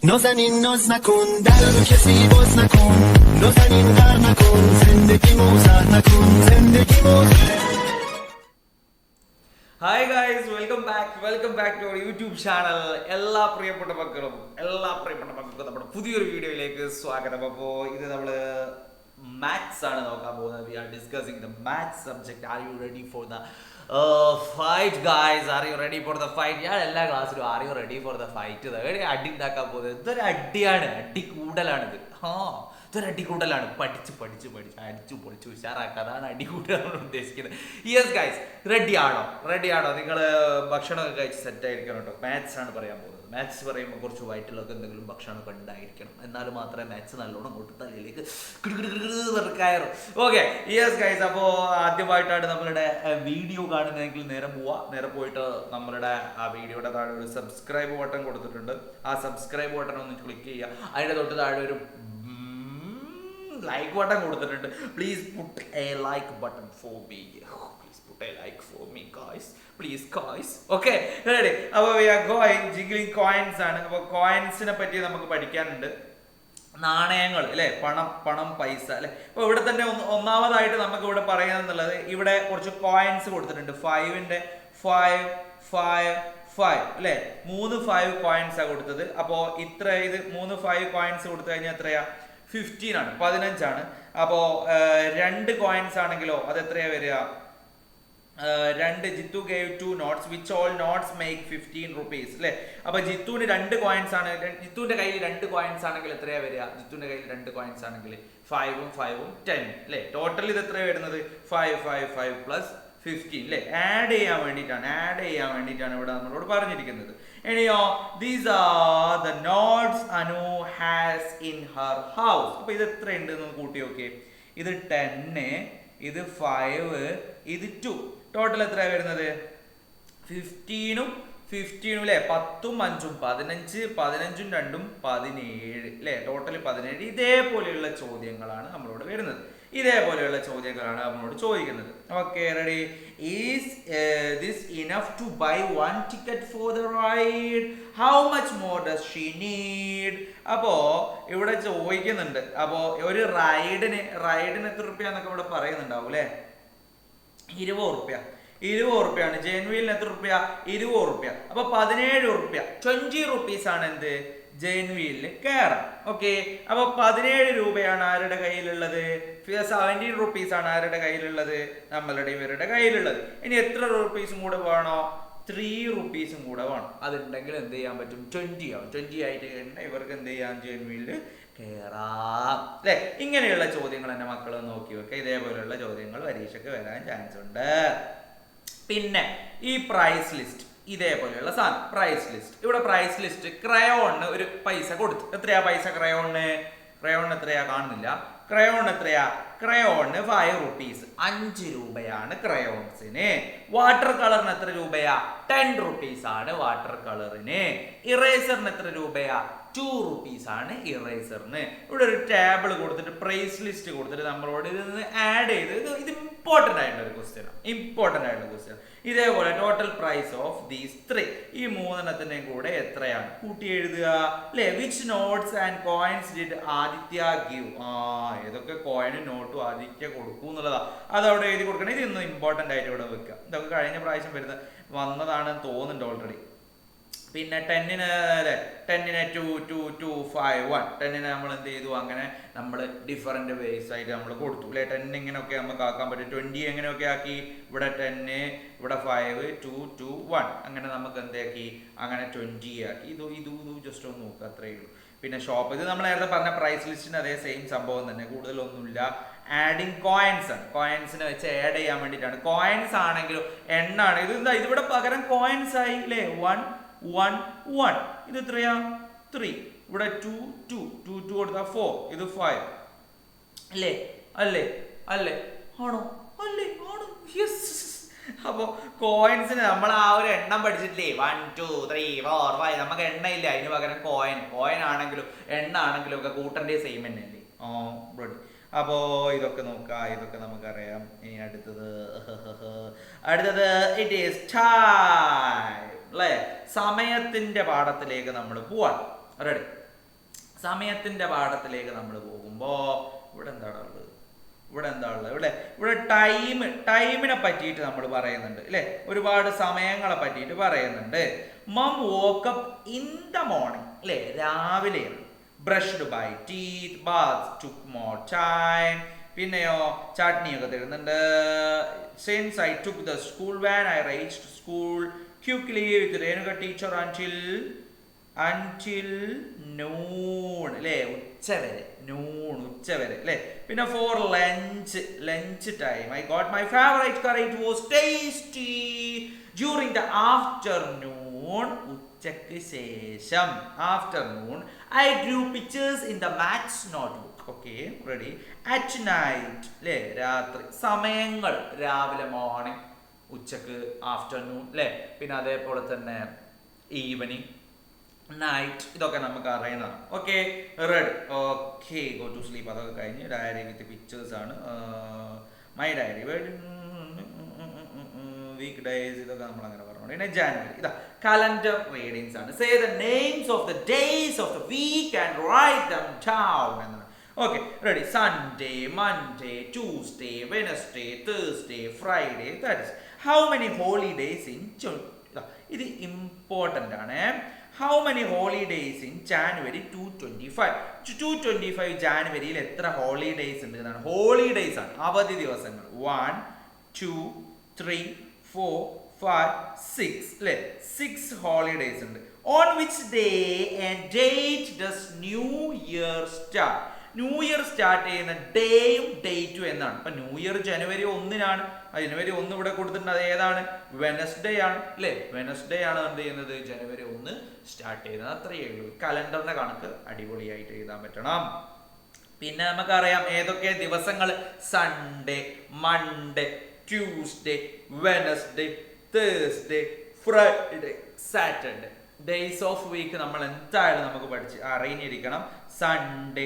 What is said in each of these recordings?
نازنین ناز نکن در رو کسی باز نکن نازنین غر نکن زندگی موزه نکن زندگی موزه. Hi guys, welcome back to our YouTube channel. എല്ലാ പ്രിയപ്പെട്ട മക്കൾക്കും നമ്മുടെ പുതിയൊരു വീഡിയോയിലേക്ക് സ്വാഗതം. അപ്പോൾ ഇത് നമ്മൾ മാത്സ് ആണ് നോക്കാൻ പോകുന്നത്. We are discussing the maths subject. Are you ready for the fight guys? Are you ready for the fight? ഞാൻ എല്ലാ ക്ലാസ്സിലും are you ready for the fight അടി ഉണ്ടാക്കാൻ പോകുന്നത്. ഇതൊരു അടിയാണ്, അടി കൂടലാണിത്. ഇതൊരു അടിക്കൂടലാണ്. പഠിച്ച് അടിച്ചു പൊളിച്ച് ഉഷാറാക്കുക, അതാണ് അടിക്കൂടലാണ് ഉദ്ദേശിക്കുന്നത്. യെസ് ഗൈസ്, റെഡിയാണോ? നിങ്ങൾ ഭക്ഷണമൊക്കെ കഴിച്ച് സെറ്റ് ആയിരിക്കണം കേട്ടോ. മാത്സ് ആണ് പറയാൻ പോകുന്നത്. മാത്സ് പറയുമ്പോൾ കുറച്ച് വയറ്റിലൊക്കെ എന്തെങ്കിലും ഭക്ഷണമൊക്കെ ഉണ്ടായിരിക്കണം, എന്നാൽ മാത്രമേ മാത്സ് നല്ലോണം അങ്ങോട്ട് തലയിലേക്ക് കയറും. ഓക്കെ, യെസ് ഗൈസ്, അപ്പോൾ ആദ്യമായിട്ടാണ് നമ്മളുടെ വീഡിയോ കാണുന്നതെങ്കിൽ നേരെ പോയിട്ട് നമ്മളുടെ ആ വീഡിയോയുടെ താഴെ ഒരു സബ്സ്ക്രൈബ് ബട്ടൺ കൊടുത്തിട്ടുണ്ട്. ആ സബ്സ്ക്രൈബ് ബട്ടൺ ഒന്ന് ക്ലിക്ക് ചെയ്യുക. അതിൻ്റെ തൊട്ട് താഴെ ഒരു ലൈക്ക് ബട്ടൺ കൊടുത്തിട്ടുണ്ട്. Please put a like button for me. Okay, ready? അപ്പോൾ V are going jiggling coins ആണ്. അപ്പോൾ കോയിൻസിനെ പറ്റി നമുക്ക് പഠിക്കാനുണ്ട്. നാണയങ്ങൾ അല്ലെ, പണം പൈസ അല്ലെ. അപ്പൊ ഇവിടെ തന്നെ ഒന്നാമതായിട്ട് നമുക്ക് ഇവിടെ പറയാന്നുള്ളത്, ഇവിടെ കുറച്ച് കോയിൻസ് കൊടുത്തിട്ടുണ്ട്. 5ന്റെ 5 അല്ലെ, 3 5 കോയിൻസ് ആ കൊടുത്തത്. അപ്പോ ഇത്ര ഇത് 3 5 കോയിൻസ് കൊടുത്തു കഴിഞ്ഞാൽ എത്രയാ? 15 ആണ്, 15 ആണ്. അപ്പോ 2 കോയിൻസ് ആണെങ്കിലോ അത് എത്രയാ വരിക? 2. Jithu gave 2 notes which all notes make 15 rupees അല്ലെ. അപ്പൊ ജിത്തുവിന് 2 കോയിൻസ് ആണ്. ജിത്തുവിന്റെ കയ്യിൽ 2 കോയിൻസ് ആണെങ്കിൽ എത്രയാ വരിക? ജിത്തുവിന്റെ കയ്യിൽ 2 കോയിൻസ് ആണെങ്കിൽ 5ഉം 5ഉം 10 അല്ലെ. ടോട്ടൽ ഇത് എത്രയാ വരുന്നത്? 5 പ്ലസ് 15 അല്ലെ. ആഡ് ചെയ്യാൻ വേണ്ടിയിട്ടാണ് ഇവിടെ നമ്മളോട് പറഞ്ഞിരിക്കുന്നത്. ഇനിയോ, these are the notes Anu has in her house. അപ്പൊ ഇത് എത്ര ഉണ്ട് എന്ന് കൂട്ടി നോക്കിയേ. ഇത് 10, ഇത് 5, ഇത് 2. ടോട്ടൽ എത്രയാണ് വരുന്നത്? 15ഉം അല്ലെ. 10ഉം 5ഉം 15, 15ഉം 2ഉം 17 അല്ലെ. ടോട്ടൽ 17. ഇതേപോലെയുള്ള ചോദ്യങ്ങളാണ് നമ്മളോട് വരുന്നത്. ഇതേപോലെയുള്ള ചോദ്യങ്ങളാണ് നമ്മളോട് ചോദിക്കുന്നത്. Okay, ready? Is this enough to buy 1 ticket for the ride? How much more does she need? അപ്പോ ഇവിടെ ചോദിക്കുന്നുണ്ട്. അപ്പോ ഒരു റൈഡിന് എത്ര റുപ്യ എന്നൊക്കെ ഇവിടെ പറയുന്നുണ്ടാവും അല്ലെ. 20 റുപ്യാണ്. ജെയിൻവീലിന് എത്ര റുപ്യ? 20 റുപ്യ. അപ്പൊ 17 റുപ്യ, 20 റുപ്പീസ് ആണ് എന്ത്? ജെയിൻവീലിന് കയറാം. ഓക്കെ, അപ്പൊ 17 രൂപയാണ് ആരുടെ കയ്യിലുള്ളത്? 17 റുപ്പീസ് ആണ് ആരുടെ കയ്യിലുള്ളത്? ഇവരുടെ കയ്യിലുള്ളത്. ഇനി എത്ര റുപ്പീസും കൂടെ വേണോ? 3 റുപ്പീസും കൂടെ വേണം. അതുണ്ടെങ്കിൽ എന്ത് ചെയ്യാൻ പറ്റും? 20 ആവും. 20 ആയിട്ട് കഴിഞ്ഞാൽ ഇവർക്ക് എന്ത് ചെയ്യാം? ജെയിൻവീലില് കയറാം അല്ലെ. ഇങ്ങനെയുള്ള ചോദ്യങ്ങൾ എന്റെ മക്കൾ നോക്കി വെക്കുക. ഇതേപോലെയുള്ള ചോദ്യങ്ങൾ പരീക്ഷയ്ക്ക് വരാൻ ചാൻസ് ഉണ്ട്. പിന്നെ ഈ പ്രൈസ് ലിസ്റ്റ്, ഇതേപോലെയുള്ള സാധനം പ്രൈസ് ലിസ്റ്റ്. ഇവിടെ പ്രൈസ് ലിസ്റ്റ് ക്രയോണിന് ഒരു പൈസ കൊടുത്തു. എത്രയാ പൈസ ക്രയോണിന്? എത്രയാ കാണുന്നില്ല. ക്രയോണിന് 5 റുപ്പീസ്, 5 രൂപയാണ് ക്രയോൺസിന്. വാട്ടർ കളറിന് എത്ര രൂപയാ? 10 റുപ്പീസ് ആണ് വാട്ടർ കളറിന്. ഇറേസറിന് എത്ര രൂപയാ? 2 റുപ്പീസ് ആണ് ഇറേസറിന്. ഇവിടെ ഒരു ടേബിൾ കൊടുത്തിട്ട് പ്രൈസ് ലിസ്റ്റ് കൊടുത്തിട്ട് നമ്മളോട് ഇത് ആഡ് ചെയ്ത്, ഇത് ഇമ്പോർട്ടന്റ് ആയിട്ടുള്ള ഒരു ക്വസ്റ്റ്യൻ. ഇതേപോലെ ടോട്ടൽ പ്രൈസ് ഓഫ് ദീസ് 3, ഈ 3 കൂടെ എത്രയാണ് കൂട്ടി എഴുതുക അല്ലെ. Which notes and coins did Aditya give? ഏതൊക്കെ കോയിനും നോട്ടും ആദിത്യ കൊടുക്കൂ എന്നുള്ളതാ. അതവിടെ എഴുതി കൊടുക്കണം. ഇതൊന്നും ഇമ്പോർട്ടന്റ് ആയിട്ട് ഇവിടെ വെക്കുക. ഇതൊക്കെ കഴിഞ്ഞ പ്രാവശ്യം വന്നതാണെന്ന് തോന്നുന്നുണ്ട് ഓൾറെഡി. പിന്നെ 10ന് 2 2 2 5 1. 10ന് നമ്മൾ എന്ത് ചെയ്തു? അങ്ങനെ നമ്മൾ ഡിഫറെന്റ് വേസ് ആയിട്ട് നമ്മൾ കൊടുത്തു അല്ലെ. 10 ഇങ്ങനെയൊക്കെ നമുക്ക് ആക്കാൻ പറ്റും. 20 എങ്ങനെയൊക്കെ ആക്കി? ഇവിടെ 10, ഇവിടെ 5 2 2 1. അങ്ങനെ നമുക്ക് എന്താക്കി? അങ്ങനെ 20 ആക്കി. ഇത് ജസ്റ്റ് ഒന്ന് നോക്കുക, അത്രയേ ഉള്ളൂ. പിന്നെ ഷോപ്പ്, ഇത് നമ്മൾ നേരത്തെ പറഞ്ഞ പ്രൈസ് ലിസ്റ്റിന് അതേ സെയിം സംഭവം തന്നെ, കൂടുതലൊന്നുമില്ല. ആഡിങ് കോയിൻസ് ആണ്. കോയിൻസിനെ വെച്ച് ആഡ് ചെയ്യാൻ വേണ്ടിയിട്ടാണ്. കോയിൻസ് ആണെങ്കിലും എണ്ണാണ്. ഇതിവിടെ പകരം കോയിൻസ് ആയി അല്ലേ. 1 1. ഇത് എത്രയാ? 3. ഇവിടെ 2 2 കൊടുത്താ 4. ഇത് 5 അല്ലേ. ആണോ? യെസ്. അപ്പൊ കോയിൻസിന് നമ്മൾ ആ ഒരു എണ്ണം പഠിച്ചിട്ടില്ലേ? 1 2 3 4 5. നമുക്ക് എണ്ണ ഇല്ല, അതിന് പകരം കോയിൻ ആണെങ്കിലും എണ്ണ ആണെങ്കിലും ഒക്കെ കൂട്ടന്റെ സെയിം തന്നെ അല്ലേ. അപ്പോ ഇതൊക്കെ നോക്കാം, ഇതൊക്കെ നമുക്കറിയാം. ഇനി അടുത്തത് ഇറ്റ് ഈസ് ടൈം അല്ലെ. സമയത്തിന്റെ പാഠത്തിലേക്ക് നമ്മൾ പോവാൻ. റെഡി? സമയത്തിന്റെ പാഠത്തിലേക്ക് നമ്മൾ പോകുമ്പോൾ ഇവിടെ എന്താണ് ഉള്ളത്? ഇവിടെ ടൈമിനെ പറ്റിയിട്ട് നമ്മൾ പറയുന്നുണ്ട് അല്ലെ, ഒരുപാട് സമയങ്ങളെ പറ്റിയിട്ട് പറയുന്നുണ്ട്. Mum woke up in the morning അല്ലെ, രാവിലെയാണ്. Brushed by teeth, bath took more time. പിന്നെയോ ചട്നിയൊക്കെ തരുന്നുണ്ട്. Since I took the school van I reached school quickly with Renuka teacher until noon അല്ലേ, ഉച്ചവരെ. അല്ലേ. പിന്നെ for lunch time I got my favourite curry, it was tasty. During the afternoon, ഉച്ചയ്ക്ക് ശേഷം, afternoon I drew pictures in the maths notebook. Okay, ready. At night അല്ലേ, രാത്രി. സമയങ്ങൾ രാവിലെ മോർണിംഗ്, ഉച്ചക്ക് ആഫ്റ്റർനൂൺ അല്ലേ, പിന്നെ അതേപോലെ തന്നെ ഈവനിങ്, നൈറ്റ്, ഇതൊക്കെ നമുക്ക് അറിയുന്നതാണ്. Okay, red. Okay, go to sleep. അതൊക്കെ കഴിഞ്ഞ് ഡയറി വിത്ത് പിക്ചേഴ്സ് ആണ്. മൈ ഡയറി, വീക്ക് ഡേയ്സ്, ഇതൊക്കെ നമ്മൾ അങ്ങനെ പറഞ്ഞു. പിന്നെ ജാനുവരി, ഇതാ കലണ്ടർ റീഡിങ്സ് ആണ്. Say the names of the days of the week and write them down എന്നാണ്. Okay, ready. Sunday, Monday, Tuesday, Wednesday, Thursday, Friday. That is how many holidays in, ഇത് important ആണ്. How many holidays in January 225? 225 ജാനുവരിയിൽ എത്ര holidays ഉണ്ട് എന്നാണ്. Holidays ആണ്, അവധി ദിവസങ്ങൾ. 1 2 3 4 5 6 അല്ലേ, 6 ഹോളിഡേയ്സ് ഉണ്ട്. On which day and date does New Year start? New year start ചെയ്യുന്ന ഡേയും ഡേറ്റും എന്നാണ്. ഇപ്പൊ ന്യൂ ഇയർ ജനുവരി 1-നാണ്. ജനുവരി 1 ഇവിടെ കൊടുത്തിട്ടുണ്ട്. അത് ഏതാണ്? വെനസ്ഡേ ആണ് അല്ലേ. വെനസ്ഡേ ആണ് എന്ത് ചെയ്യുന്നത്, ജനുവരി 1 സ്റ്റാർട്ട് ചെയ്യുന്നത്. അത്രയേ ഉള്ളൂ. കലണ്ടറിന്റെ കണക്ക് അടിപൊളിയായിട്ട് എഴുതാൻ പറ്റണം. പിന്നെ നമുക്കറിയാം ഏതൊക്കെ ദിവസങ്ങൾ: Sunday, Monday, Tuesday, Wednesday, Thursday, Friday, Saturday. Days of week നമ്മൾ എന്തായാലും നമുക്ക് പഠിച്ച് അറിഞ്ഞിരിക്കണം. Sunday,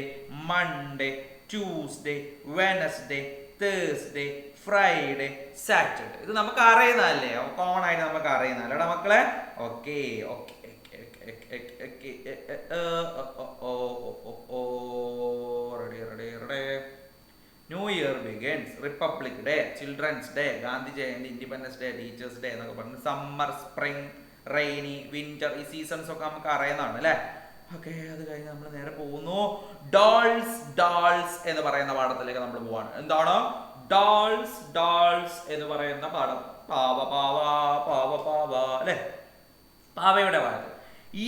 Monday, Tuesday, Wednesday, Thursday, Friday, Saturday. ഇത് നമുക്ക് അറിയുന്നതല്ലേ, കോമൺ ആയിട്ട് നമുക്ക് അറിയുന്നതല്ലേടാ മക്കളെ. Okay okay new year begins. Republic Day, Children's Day, Gandhi Jayanti, Independence Day, Teachers' Day എന്നൊക്കെ പറഞ്ഞു. സമ്മർ, സ്പ്രിംഗ്, റെയിനി, വിന്റർ, ഈ സീസൺസ് ഒക്കെ നമുക്ക് അറിയുന്നതാണ് അല്ലേ. ഓക്കെ, അത് കഴിഞ്ഞ് നമ്മൾ നേരെ പോകുന്നു ഡോൾസ് എന്ന് പറയുന്ന പാഠത്തിലേക്ക് നമ്മൾ പോവാണ്. എന്താണ് ഡോൾസ് എന്ന് പറയുന്ന പാഠം? പാവ അല്ലേ, പാവയുടെ പാഠം.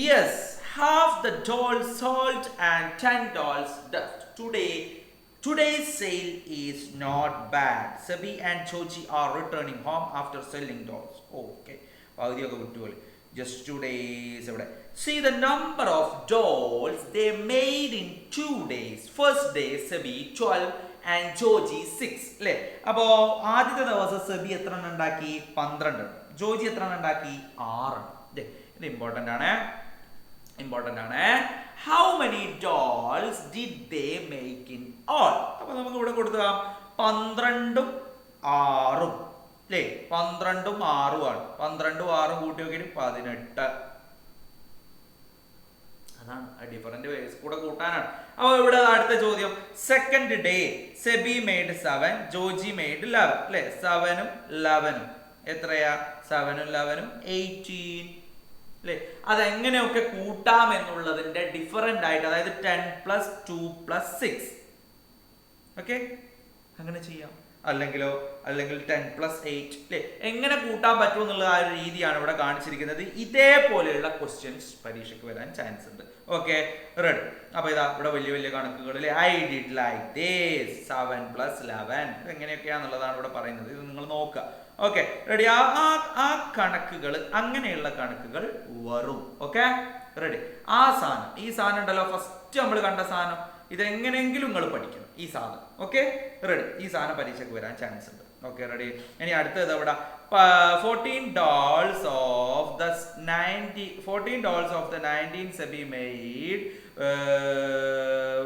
Yes, half the dolls salt and 10 dolls dust. Today's sale is not bad. Sabi and Chochi are returning home after selling dolls. Okay, പകുതിയൊക്കെ വിട്ടുപോലെ. Just 2 days. See the number of dolls they made in 2 days. First day Sabi 12 and Joji 6 അല്ലേ. അപ്പോൾ ആദ്യത്തെ ദിവസം സെബി എത്ര എണ്ണം ഉണ്ടാക്കി? 12. ജോജി എത്ര എണ്ണം ഉണ്ടാക്കി? 6. ഇത് ഇമ്പോർട്ടൻ്റ് ആണ്. How many dolls did they make in all? അപ്പോൾ നമുക്ക് ഇവിടെ കൊടുക്കാം 12ഉം 6ഉം അല്ലേ. 12ഉം 6ഉം ആണ്. 12ഉം 6ഉം കൂട്ടി നോക്കിയിട്ട് 18. അതാണ് ഡിഫറൻറ്റ് വേസ് കൂടെ കൂട്ടാനാണ്. അപ്പോൾ ഇവിടെ അടുത്ത ചോദ്യം, second day SEBI made 7, Joji made 11 അല്ലേ. 7ഉം 11ഉം എത്രയാ? 7ഉം 11ഉം 18 അല്ലേ. അതെങ്ങനെയൊക്കെ കൂട്ടാം എന്നുള്ളതിന്റെ ഡിഫറൻ്റ് ആയിട്ട്, അതായത് 10 + 2 + 6. ഓക്കെ, അങ്ങനെ ചെയ്യാം. അല്ലെങ്കിൽ 10 + 8 അല്ലേ. എങ്ങനെ കൂട്ടാൻ പറ്റും എന്നുള്ള ആ ഒരു രീതിയാണ് ഇവിടെ കാണിച്ചിരിക്കുന്നത്. ഇതേപോലെയുള്ള ക്വസ്റ്റ്യൻസ് പരീക്ഷയ്ക്ക് വരാൻ ചാൻസ് ഉണ്ട്. Okay, ready. അപ്പൊ ഇതാ ഇവിടെ വലിയ കണക്കുകളിൽ ഐ ഡിഡ് ലൈക്ക് ദിസ് 7 + 11 എങ്ങനെയൊക്കെയാന്നുള്ളതാണ് ഇവിടെ പറയുന്നത്. ഇത് നിങ്ങൾ നോക്കുക. Okay, ready. ആ കണക്കുകൾ, അങ്ങനെയുള്ള കണക്കുകൾ വരും. Okay, ready. ഈ സാധനം ഉണ്ടല്ലോ, ഫസ്റ്റ് നമ്മൾ കണ്ട സാധനം, ഇതെങ്ങനെയെങ്കിലും നിങ്ങൾ പഠിക്കണം ഈ സാധനം. Okay, ready. ഈ സാധനം പരീക്ഷയ്ക്ക് വരാൻ ചാൻസ് ഉണ്ട്. Okay, ready. ഇനി അടുത്തത് ഇവിടെ 14 dolls of the 19 Sabi made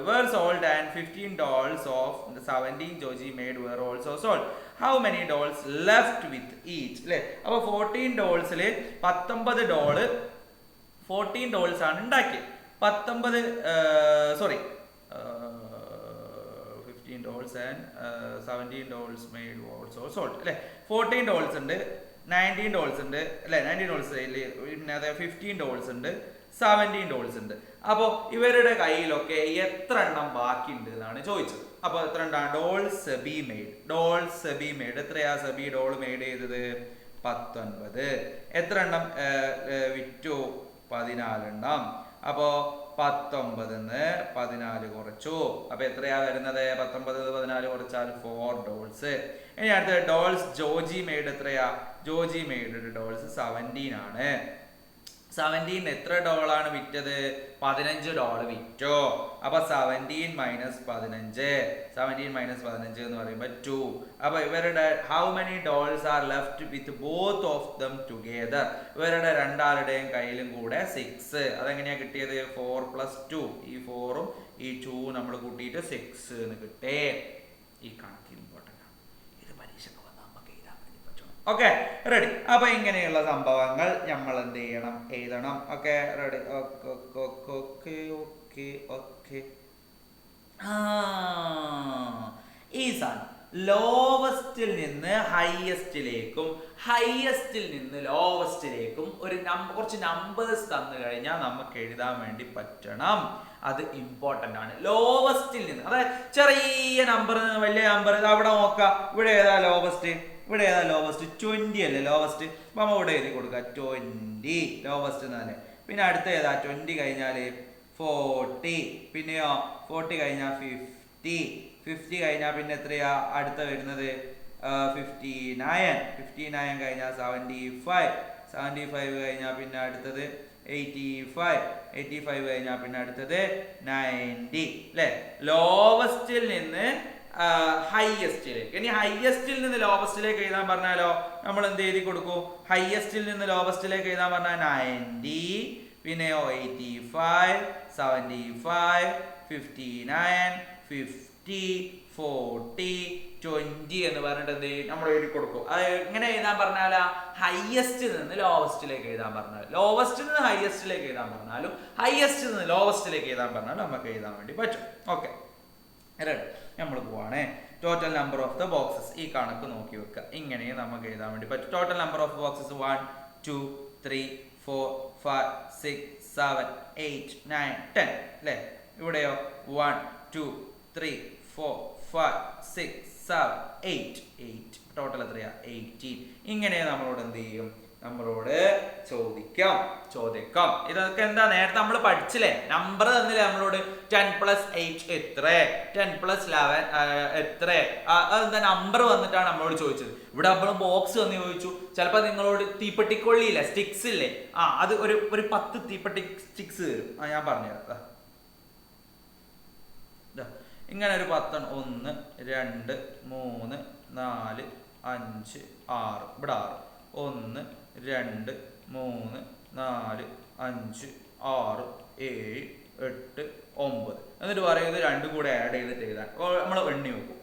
were sold and 15 dolls of the 17 Joji made were also sold. How many dolls left with each? അല്ലേ. അപ്പോൾ 14 ഡോൾസിൽ 19 ഡോള് 14 ഡോൾസ് ആണ് ഉണ്ടാക്കിയത്. 19 sorry $15 and $17 made also sold അല്ലേ. $14 ഉണ്ട്, $19 ഉണ്ട് അല്ലേ, $19 പിന്നെ അതെ $15 ഉണ്ട്, $17 ഉണ്ട്. അപ്പോൾ ഇവരുടെ കയ്യിലൊക്കെ എത്ര എണ്ണം ബാക്കി ഉണ്ട് എന്നാണ് ചോദിച്ചത്. അപ്പോൾ എത്ര എണ്ണം ഡോൾസ് ബി മെയ്ഡ് എത്രയാ സബി ഡോൾ മെയ്ഡ് ചെയ്തത് 19. എത്ര എണ്ണം വിറ്റു 14 എണ്ണം. അപ്പോൾ 19 14 കുറച്ചു. അപ്പൊ എത്രയാ വരുന്നത് 19 14 കുറച്ചാൽ $4. ഇനി അടുത്ത ഡോൾസ് ജോജി മെയ്ഡ് എത്രയാ ജോജി മെയ്ഡ് ഡോൾസ് 17 ആണ്. 17 എത്ര ഡോളാണ് വിറ്റത് $15 വിറ്റോ. അപ്പൊ 17 മൈനസ് 15 എന്ന് പറയുമ്പോൾ 2. അപ്പൊ ഇവരുടെ how many dolls R left with both of them together, ഇവരുടെ രണ്ടാളുടെയും കയ്യിലും കൂടെ 6. അതെങ്ങനെയാ കിട്ടിയത് 4 + 2, ഈ 4ഉം ഈ 2 നമ്മൾ കൂട്ടിയിട്ട് 6 എന്ന് കിട്ടേ. ഈ കണക്ക് ഇമ്പോർട്ടൻ്റ് ആണ്, ഇത് പരീക്ഷയ്ക്ക് വന്നാൽ നമുക്ക് എഴുതാൻ വേണ്ടി പറ്റണം. Okay ready. അപ്പൊ ഇങ്ങനെയുള്ള സംഭവങ്ങൾ നമ്മൾ എന്ത് ചെയ്യണം എഴുതണം. Okay ready. ഓക്കെ ഈ സാധനം ലോവസ്റ്റിൽ നിന്ന് ഹയസ്റ്റിലേക്കും ഹയസ്റ്റിൽ നിന്ന് ലോവസ്റ്റിലേക്കും ഒരു കുറച്ച് നമ്പേഴ്സ് തന്നു കഴിഞ്ഞാൽ നമുക്ക് എഴുതാൻ വേണ്ടി പറ്റണം. അത് ഇമ്പോർട്ടൻ്റ് ആണ്. ലോവസ്റ്റിൽ നിന്ന് അതായത് ചെറിയ നമ്പർ വലിയ നമ്പർ അവിടെ നോക്കാം. ഇവിടെ ഏതാ ലോവസ്റ്റ് 20 അല്ലേ ലോവസ്റ്റ്. അപ്പം നമ്മൾ ഇവിടെ എഴുതി കൊടുക്കുക 20 ലോവസ്റ്റ് തന്നെ. പിന്നെ അടുത്ത ഏതാ 20 കഴിഞ്ഞാൽ 40, പിന്നെയോ 40 കഴിഞ്ഞാൽ 50 കഴിഞ്ഞാൽ പിന്നെ എത്രയാ അടുത്ത വരുന്നത് 59 കഴിഞ്ഞാൽ 75 കഴിഞ്ഞാൽ പിന്നെ അടുത്തത് 85 കഴിഞ്ഞാൽ പിന്നെ അടുത്തത് 90 അല്ലേ. ലോവസ്റ്റിൽ നിന്ന് ഹയസ്റ്റിലേക്ക്. ഇനി ഹയസ്റ്റിൽ നിന്ന് ലോവസ്റ്റിലേക്ക് എഴുതാൻ പറഞ്ഞാലോ നമ്മൾ എന്ത് എഴുതി കൊടുക്കും? ഹയസ്റ്റിൽ നിന്ന് ലോവസ്റ്റിലേക്ക് എഴുതാൻ പറഞ്ഞാൽ 90, പിന്നെയോ 85, 75, 59, 50, 40, 20 എന്ന് പറഞ്ഞിട്ട് എന്ത് ചെയ്യും നമ്മൾ എഴുതി കൊടുക്കും. അത് എങ്ങനെ എഴുതാൻ പറഞ്ഞാലാ ഹയസ്റ്റിൽ നിന്ന് ലോവസ്റ്റിലേക്ക് എഴുതാൻ പറഞ്ഞാൽ, ലോവസ്റ്റിൽ നിന്ന് ഹയസ്റ്റിലേക്ക് എഴുതാൻ പറഞ്ഞാലും ഹയസ്റ്റിൽ നിന്ന് ലോവസ്റ്റിലേക്ക് എഴുതാൻ പറഞ്ഞാലും നമുക്ക് എഴുതാൻ വേണ്ടി പറ്റും. Okay ready. നമ്മൾ പോവാണേ. Total number of the boxes ഈ കണക്ക് നോക്കി വെക്കുക. ഇങ്ങനെ നമുക്ക് എഴുതാൻ വേണ്ടി പറ്റും. ടോട്ടൽ നമ്പർ ഓഫ് ബോക്സസ് 1 2 3 4 5 6 7 8 9 10 അല്ലേ. ഇവിടെയോ 1 2 3 4 5 6 7 8 ടോട്ടൽ എത്രയാ 18. ഇങ്ങനെ നമ്മളോട് എന്ത് ചെയ്യും നമ്മളോട് ചോദിക്കാം. ഇതൊക്കെ എന്താ നേരത്തെ നമ്മൾ പഠിച്ചില്ലേ, നമ്പർ തന്നില്ലേ നമ്മളോട് 10 + 8 എത്ര, 10 + 11 എത്ര, അതെന്താ നമ്പർ വന്നിട്ടാണ് നമ്മളോട് ചോദിച്ചത്. ഇവിടെ നമ്മൾ ബോക്സ് വന്ന് ചോദിച്ചു. ചിലപ്പോൾ നിങ്ങളോട് തീപ്പെട്ടിക്കൊള്ളിയില്ലേ സ്റ്റിക്സ് ഇല്ലേ, അത് ഒരു 10 തീപ്പെട്ടി സ്റ്റിക്സ് തരും. ഞാൻ പറഞ്ഞുതരാം. ഇങ്ങനെ ഒരു 10 1 2 3 4 5 6 ഇവിടെ 6 1 2 3 4 5 6 7 8 9 എന്നിട്ട് പറയുന്നത് രണ്ടും കൂടെ ആഡ് ചെയ്തിട്ട് എഴുതാൻ നമ്മൾ എണ്ണി വെക്കും.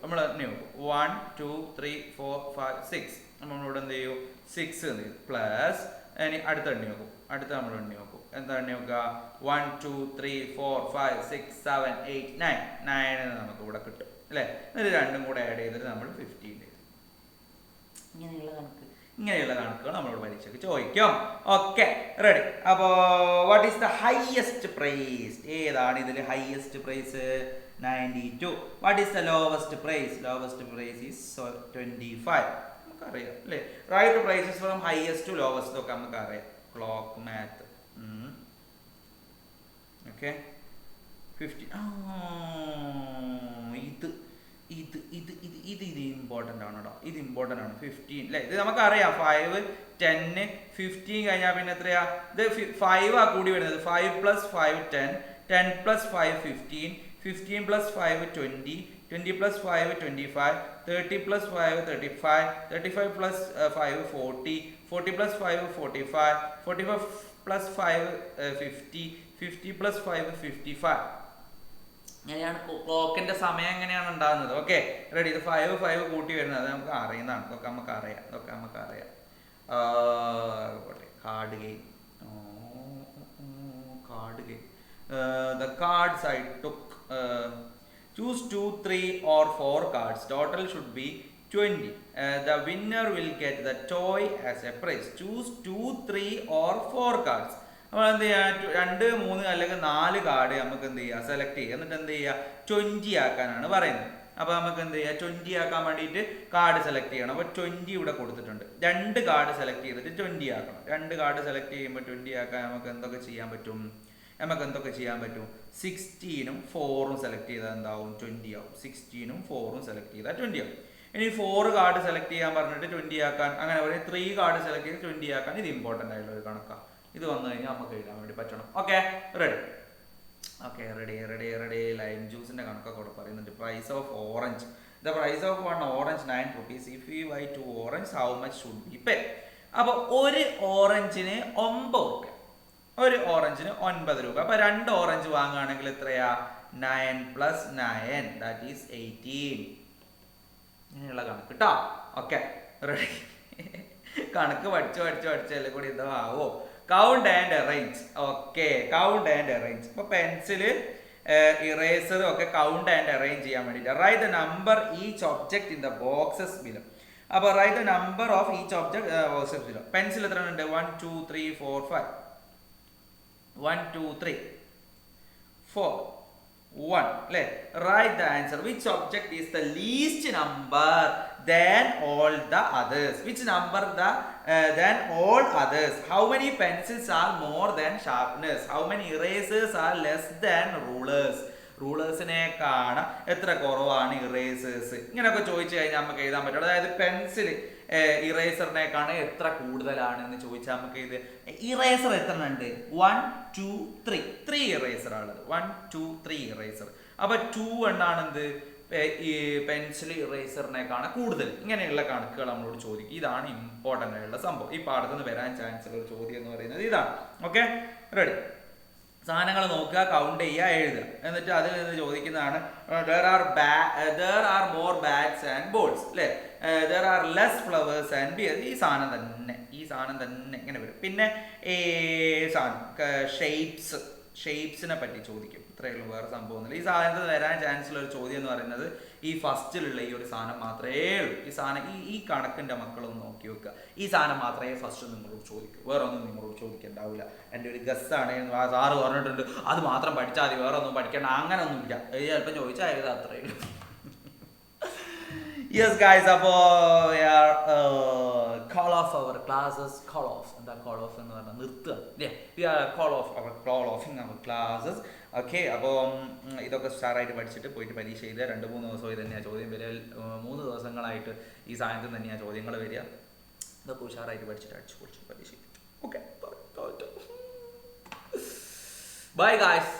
1 2 3 4 5 6 നമ്മളിവിടെ എന്ത് ചെയ്യും 6 എന്ന് ചെയ്യും പ്ലസ്. ഇനി അടുത്ത എണ്ണി വെക്കും. നമ്മൾ എണ്ണി വെക്കും. എന്താ എണ്ണി വെക്കുക 1 2 3 4 5 6 7 8 9 എന്ന് നമുക്ക് ഇവിടെ കിട്ടും അല്ലേ. എന്നിട്ട് രണ്ടും കൂടെ ആഡ് ചെയ്തിട്ട് നമ്മൾ 15 എഴുതും. ഇങ്ങനെയുള്ള കണക്കുകൾ നമ്മളോട് പരീക്ഷയ്ക്ക് ചോദിക്കും. Okay ready. അപ്പോൾ what is the highest price? ഏതാണ് ഇതിൽ highest price? 92. What is the lowest price? Lowest price is 25. നമുക്കറിയാം അല്ലേ. Write prices from highest to lowest ഒക്കെ നമുക്കറിയാം. Clock math. ഓക്കെ 50. ഇത് ഇമ്പോർട്ടൻ്റ് ആണ് കേട്ടോ. ഇത് ഇമ്പോർട്ടൻ്റ് ആണ്. 15 അല്ലേ. ഇത് നമുക്കറിയാം 5 10 15 കഴിഞ്ഞാൽ പിന്നെ എത്രയാ ഇത് 5 ആ കൂടി വരുന്നത്. 5 + 5 10 10 + 5 15 15 + 5 20 20 + 5 25 30 + 5 35 35 + 5 40 40 + 5 45 45 + 5 50 50 + 5 55. ഇങ്ങനെയാണ് ക്ലോക്കിന്റെ സമയം എങ്ങനെയാണ് ഉണ്ടാകുന്നത്. Okay ready. ഇത് 5 കൂട്ടി വരുന്നത് അത് നമുക്ക് അറിയുന്നതാണ്. ഇതൊക്കെ നമുക്കറിയാം. Card game The cards I took. Choose 2, 3 or 4 cards. Total should be 20. The winner will get the toy as a prize. Choose 2, 3 or 4 cards. അപ്പോൾ എന്ത് ചെയ്യുക, 2, 3 അല്ലെങ്കിൽ 4 കാർഡ് നമുക്ക് എന്ത് ചെയ്യുക, സെലക്ട് ചെയ്യുക. എന്നിട്ട് എന്ത് ചെയ്യുക, 20 ആക്കാനാണ് പറയുന്നത്. അപ്പോൾ നമുക്ക് എന്ത് ചെയ്യുക, 20 ആക്കാൻ വേണ്ടിയിട്ട് കാർഡ് സെലക്ട് ചെയ്യണം. അപ്പോൾ 20 ഇവിടെ കൊടുത്തിട്ടുണ്ട്. 2 കാർഡ് സെലക്ട് ചെയ്തിട്ട് 20 ആക്കണം. 2 കാർഡ് സെലക്ട് ചെയ്യുമ്പോൾ 20 ആക്കാൻ നമുക്ക് എന്തൊക്കെ ചെയ്യാൻ പറ്റും? 16ഉം 4ഉം സെലക്ട് ചെയ്താൽ എന്താവും, 20 ആവും. 16ഉം 4ഉം സെലക്ട് ചെയ്താൽ 20 ആവും. ഇനി 4 കാർഡ് സെലക്ട് ചെയ്യാൻ പറഞ്ഞിട്ട് 20 ആക്കാൻ, അങ്ങനെ പറയുന്നത് 3 കാർഡ് സെലക്ട് ചെയ്ത് 20 ആക്കാൻ. ഇത് ഇമ്പോർട്ടൻ്റ് ആയിട്ടുള്ള ഒരു കണക്കാണ്. ഇത് വന്നു കഴിഞ്ഞാൽ നമുക്ക് എഴുതാൻ വേണ്ടി പറ്റണം. Okay, ready. Okay, ready. Lime ജ്യൂസിന്റെ കണക്കൊക്കെ ഇവിടെ പറയുന്നുണ്ട്. Price of orange. The price of 1 orange 9 rupees. If you buy 2 orange how much should be pay? അപ്പോൾ ഒരു ഓറഞ്ചിന് 9 രൂപ. ഒരു ഓറഞ്ചിന് 9 രൂപ. അപ്പൊ 2 ഓറഞ്ച് വാങ്ങുകയാണെങ്കിൽ എത്രയാ? 9 + 9 ദാറ്റ് ഈസ് 18. ഇങ്ങനെയുള്ള കണക്ക് കേട്ടോ. Okay, ready. കണക്ക് പഠിച്ചല്ലേ കൂടി എന്താ ആവോ? Count and arrange. Okay, count and arrange. ഇപ്പൊ പെൻസില്, ഇറേസർ ഒക്കെ കൗണ്ട് ആൻഡ് അറേഞ്ച് ചെയ്യാൻ വേണ്ടിയിട്ട് write the number each object in the boxes below. അപ്പൊ write the number of each object boxes below. Pencil എത്ര ഉണ്ട്? 1 2 3 4 5. 1 2 3 4 1 അല്ലേ? Write the answer. Which object is the least number than all the others? Which number than all others? How many pencils are more than sharpness? How many erasers are less than rulers? റൂളേഴ്സിനെ കാണാൻ എത്ര കുറവാണ് erasers? ഇങ്ങനെയൊക്കെ ചോദിച്ചു കഴിഞ്ഞാൽ നമുക്ക് എഴുതാൻ പറ്റും. അതായത് പെൻസിൽ ഇറേസറിനെ കാണാൻ എത്ര കൂടുതലാണ് എന്ന് ചോദിച്ചാൽ നമുക്ക് ഇത് ഇറേസർ എത്ര ഉണ്ട്? 1 2 3 ഇറേസർ ആണുള്ളത്. 1 2 3 ഇറേസർ. അപ്പൊ 2 എണ്ണാണ് എന്ത്, ഈ പെൻസിൽ ഇറേസറിനെ കാണാൻ കൂടുതൽ. ഇങ്ങനെയുള്ള കണക്കുകൾ നമ്മളോട് ചോദിക്കും. ഇതാണ് ഇമ്പോർട്ടൻ്റ് ആയിട്ടുള്ള സംഭവം. ഈ പാഠത്തിൽ നിന്ന് വരാൻ ചാൻസ് ഉള്ള ഒരു ചോദ്യം എന്ന് പറയുന്നത് ഇതാണ്. Okay, ready. സാധനങ്ങൾ നോക്കുക, കൗണ്ട് ചെയ്യുക, എഴുതുക. എന്നിട്ട് അതിൽ നിന്ന് ചോദിക്കുന്നതാണ് there are more bats and balls അല്ലേ? there are less flowers and bees. ഈ സാധനം തന്നെ ഇങ്ങനെ വരും. പിന്നെ സാധനം ഷേപ്സിനെ പറ്റി ചോദിക്കും. ഇത്രയേ ഉള്ളൂ, വേറെ സംഭവമൊന്നുമില്ല. ഈ സാധനത്തിൽ വരാൻ ചാൻസ് ഉള്ള ഒരു ചോദ്യം എന്ന് പറയുന്നത് ഈ ഫസ്റ്റിലുള്ള ഈ ഒരു സാധനം മാത്രമേ ഉള്ളൂ. ഈ സാധനം ഈ കണക്കിന്റെ മക്കളൊന്ന് നോക്കി വെക്കുക. ഈ സാധനം മാത്രമേ ഫസ്റ്റ് നിങ്ങളോട് ചോദിക്കൂ, വേറെ ഒന്നും നിങ്ങളോട് ചോദിക്കണ്ടാവില്ല. എൻ്റെ ഒരു ഗസ്സാണ്, സാറ് പറഞ്ഞിട്ടുണ്ട് അത് മാത്രം പഠിച്ചാൽ മതി, വേറെ ഒന്നും പഠിക്കേണ്ട, അങ്ങനെ ഒന്നുമില്ല. ചിലപ്പോൾ ചോദിച്ചാൽ ഏതാ അത്രയേ ഉള്ളൂ. Yes guys, അപ്പോൾ call off our classes. Call off എന്താ call off എന്ന് പറഞ്ഞാൽ നിർത്തുക. We are call offing our classes. Okay, അപ്പോൾ ഇതൊക്കെ സ്റ്റാറായിട്ട് പഠിച്ചിട്ട് പോയിട്ട് പരീക്ഷ ചെയ്ത് 2-3 ദിവസമായി തന്നെയാണ് ചോദ്യം വരിക. 3 ദിവസങ്ങളായിട്ട് ഈ സാധനത്തിൽ തന്നെയാണ് ചോദ്യങ്ങൾ വരിക. ഇതൊക്കെ ഉഷാറായിട്ട് പഠിച്ചിട്ട് അടിച്ചു പൊളിച്ചിട്ട് പരീക്ഷ ചെയ്തിട്ട്. Okay, bye guys.